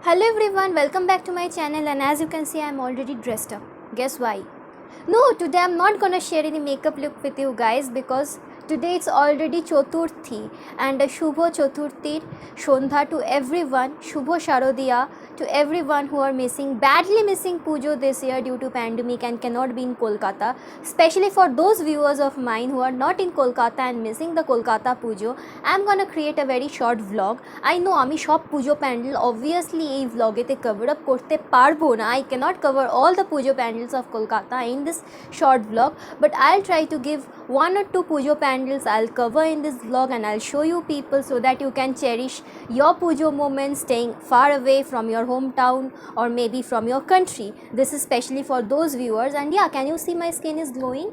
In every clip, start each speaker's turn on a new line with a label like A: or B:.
A: Hello everyone, welcome back to my channel, and as you can see I am already dressed up. Guess why? No, today I'm not gonna share any makeup look with you guys because today it's already Chaturthi and a Shubho Chaturthi Shondha to everyone, Shubho Sharodiya to everyone who are badly missing Pujo this year due to pandemic and cannot be in Kolkata. Especially for those viewers of mine who are not in Kolkata and missing the Kolkata Pujo, I'm gonna create a very short vlog. I know আমি সব পুজো pandal obviously এই vlogete cover up করতে পারবো না. I cannot cover all the pujo pandals of Kolkata in this short vlog, but I'll try to give one or two pujo pandals I'll cover in this vlog, and I'll show you people so that you can cherish your pujo moments staying far away from your hometown or maybe from your country. This is especially for those viewers. And yeah, can you see my skin is glowing?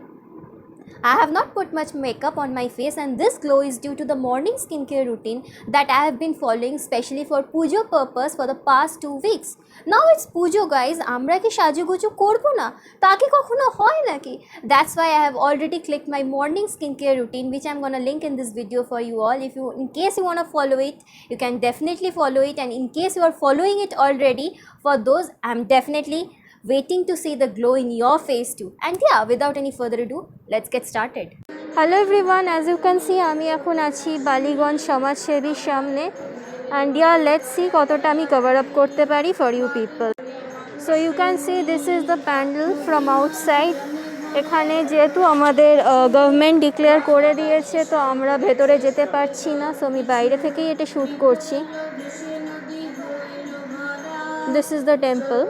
A: I have not put much makeup on my face, and this glow is due to the morning skincare routine that I have been following specially for pujo purpose for the past 2 weeks. Now it's pujo guys, আমরা কি সাজুগুজু করব না? তা কি কখনো হয় নাকি? That's why I have already clicked my morning skincare routine, which I'm gonna link in this video for you all. In case you wanna follow it, you can definitely follow it, and in case you are following it already, for those I'm definitely waiting to see the glow in your face too. And yeah, without any further ado, let's get started. Hello everyone, as you can see আমি এখন আছি বালিগঞ্জ সমাজসেবীর সামনে, and yeah, let's see কতটা আমি cover up করতে পারি for you people. So you can see this is the pandal from outside. এখানে যেহেতু আমাদের গভর্নমেন্ট ডিক্লেয়ার করে দিয়েছে, তো আমরা ভেতরে যেতে পারছি না, সো আমি বাইরে থেকেই এটা শ্যুট করছি. This is the temple.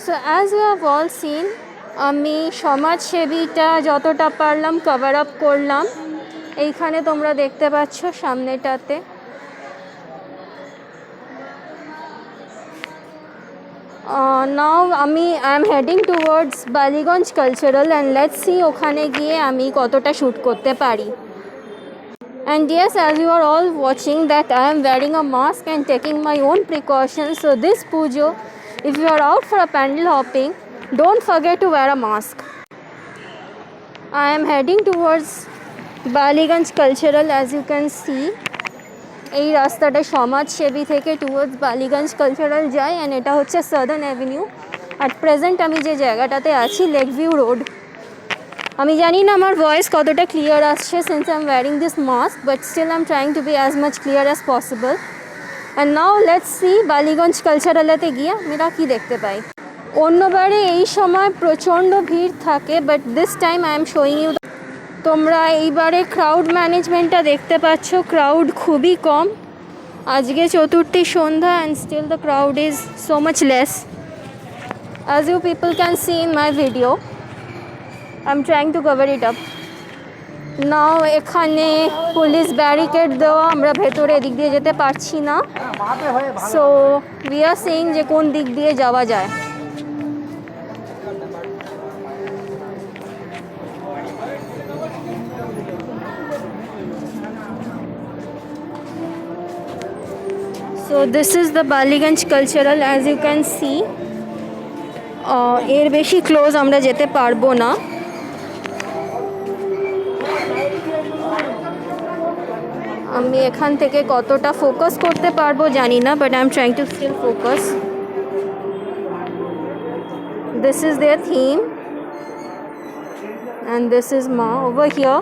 A: So as you have all seen, আমি সমাজসেবীটা যতটা পারলাম কভার আপ করলাম. এইখানে তোমরা দেখতে পাচ্ছ সামনেটাতে. নাও I am heading towards Ballygunge cultural, and let's see ওখানে গিয়ে আমি কতটা শ্যুট করতে পারি. And yes, as you are all watching that I am wearing a mask and taking my own precautions. So this pujo, if you are out for a pandal hopping, don't forget to wear a mask. I am heading towards Baliganj Cultural, as you can see. এই রাস্তাটা সমাজসেবী থেকে towards Ballygunge cultural যায়, and এটা হচ্ছে southern avenue. At present আমি যে জায়গাটাতে আছি লেক ভিউ রোড. আমি জানি না আমার ভয়েস কতটা ক্লিয়ার আসছে since I am wearing this mask, but still I am trying to be as much clear as possible. And now let's see Ballygunge কালচারালেতে গিয়ে আমরা কী দেখতে পাই. অন্যবারে এই সময় প্রচণ্ড ভিড় থাকে, but this time I am showing you. তোমরা এইবারে ক্রাউড ম্যানেজমেন্টটা দেখতে পাচ্ছ, ক্রাউড খুবই কম. আজকে চতুর্থী সন্ধ্যা, and still the crowd is so much less, as you people can see in my video. I am trying to cover it up. Now এখানে পুলিশ ব্যারিকেড দেওয়া, আমরা ভেতরে এদিক দিয়ে যেতে পারছি না. সো উই আর সিইং যে কোন দিক দিয়ে যাওয়া যায়. So this is the Baliganj Cultural, as you can see. এর বেশি ক্লোজ আমরা যেতে পারবো না. আমি এখান থেকে কতটা ফোকাস করতে পারবো জানি না, but I am trying to still focus. This is their theme, and this is মা ওভার হিয়ার.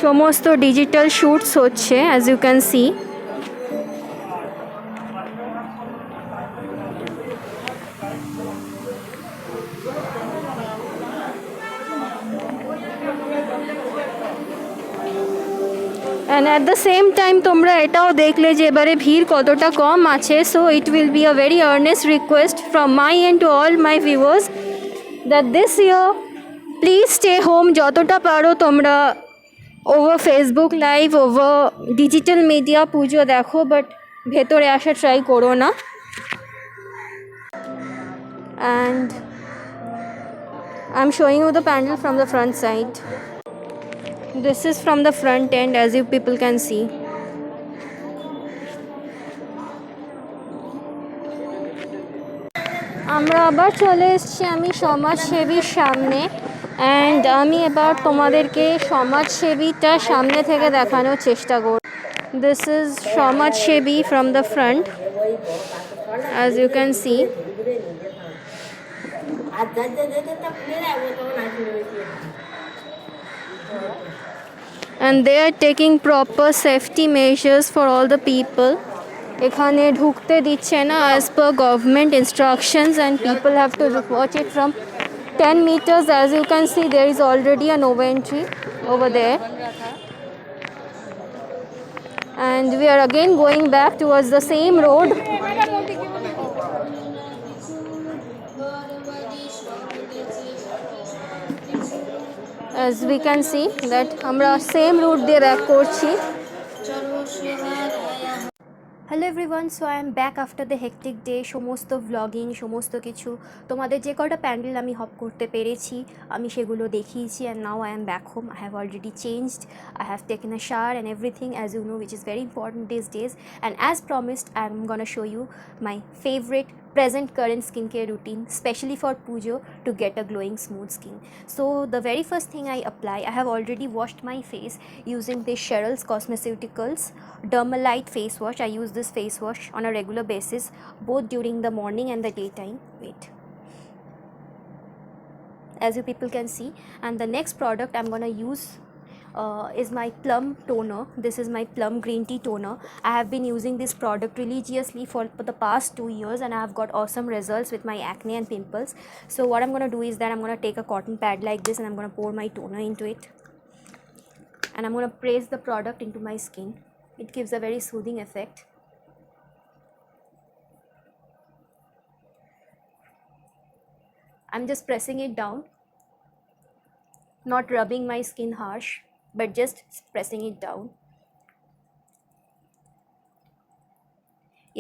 A: সমস্ত ডিজিটাল শ্যুটস হচ্ছে, as you can see. And at the same time তোমরা এটাও দেখলে যে এবারে ভিড় কতটা কম আছে. So it will be a very earnest request from my end to all my viewers that this year please stay home. যতটা পারো তোমরা over Facebook Live, over digital media pujo দেখো, but ভেতরে আসা ট্রাই করো না। And I'm showing you the panel from the front side. This is from the front end, as you people can see. আমরা আবার চলে এসেছি আমি সমাজসেবীর সামনে, অ্যান্ড আমি এবার তোমাদেরকে সমাজসেবীটা সামনে থেকে দেখানোর চেষ্টা করব। দিস ইজ সমাজসেবী from the front, as you can see. And they are taking proper safety measures for all the people. এখানে ঢুকতে দিচ্ছে না as per government instructions, and people have to watch it from 10 meters. As you can see, there is already a no entry over there, and we are again going back towards the same road. As we can see that আমরা same route দিয়ে back করছি। Hello everyone, so I am back after the hectic day. সমস্ত vlogging, সমস্ত কিছু তোমাদের যে কটা প্যান্ডেল আমি হপ করতে পেরেছি আমি সেগুলো দেখিয়েছি। And now I am back home. I have already changed, I have taken a shower and everything, as you know, which is very important this days. And as promised, I am gonna show you my favourite present current skincare routine, specially for Pujo, to get a glowing smooth skin. So the very first thing I apply, I have already washed my face using this Cheryl's Cosmeceuticals Dermalite face wash. I use this face wash on a regular basis, both during the morning and the daytime. Wait, as you people can see. And the next product I'm gonna use is my plum toner. This is my plum green tea toner. I have been using this product religiously for the past 2 years, and I have got awesome results with my acne and pimples. So what I'm going to do is that I'm going to take a cotton pad like this, and I'm going to pour my toner into it, and I'm going to press the product into my skin. It gives a very soothing effect. I'm just pressing it down, not rubbing my skin harsh, but just pressing it down.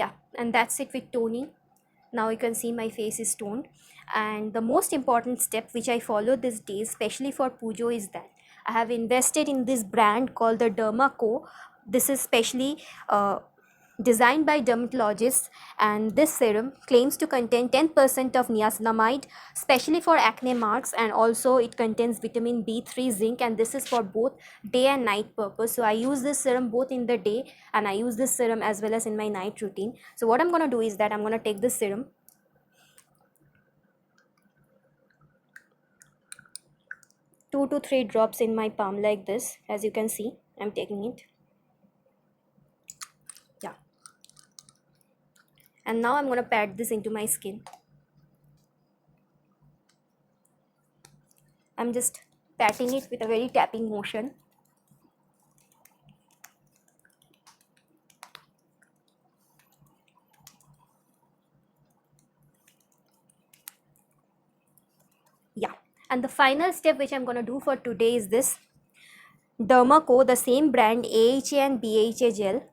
A: Yeah, and that's it with toning. Now you can see my face is toned. And the most important step which I follow these days, especially for Pujo, is that I have invested in this brand called the Dermaco. This is specially designed by dermatologists, and this serum claims to contain 10% of niacinamide, especially for acne marks, and also it contains vitamin B3, zinc, and this is for both day and night purpose. So I use this serum both in the day, and I use this serum as well as in my night routine. So what I'm going to do is that I'm going to take this serum, 2 to 3 drops in my palm like this. As you can see, I'm taking it. Yeah, and now I'm going to pat this into my skin. I'm just patting it with a very tapping motion. Yeah, and the final step which I'm going to do for today is this Dermaco, the same brand, AHA and BHA gel.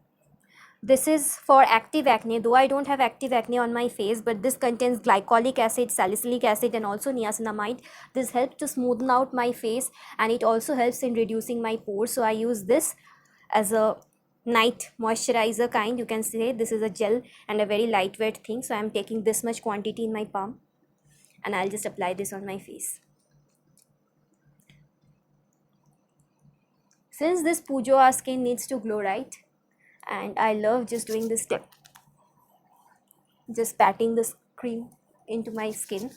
A: This is for active acne, though I don't have active acne on my face, but this contains glycolic acid, salicylic acid, and also niacinamide. This helps to smoothen out my face, and it also helps in reducing my pores. So I use this as a night moisturizer kind, you can say. This is a gel and a very lightweight thing. So I'm taking this much quantity in my palm, and I'll just apply this on my face. Since this Pujo skin needs to glow, right? And I love just doing this step, just patting this cream into my skin.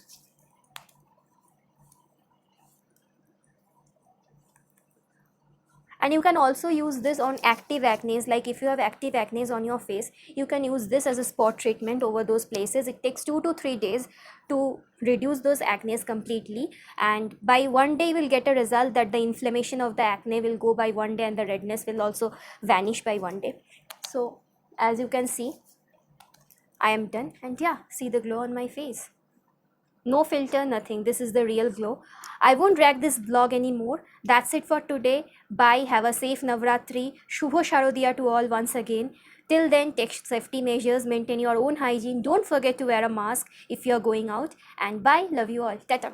A: And you can also use this on active acne. Like if you have active acne on your face, you can use this as a spot treatment over those places. It takes 2 to 3 days to reduce those acne completely, and by one day you will get a result that the inflammation of the acne will go by one day, and the redness will also vanish by one day. So as you can see, I am done, and yeah, see the glow on my face. No filter, nothing. This is the real glow. I won't drag this vlog anymore. That's it for today. Bye. Have a safe Navratri. Shubho Sharodiya to all once again. Till then, take safety measures, maintain your own hygiene. Don't forget to wear a mask if you're going out. And bye. Love you all. Tata.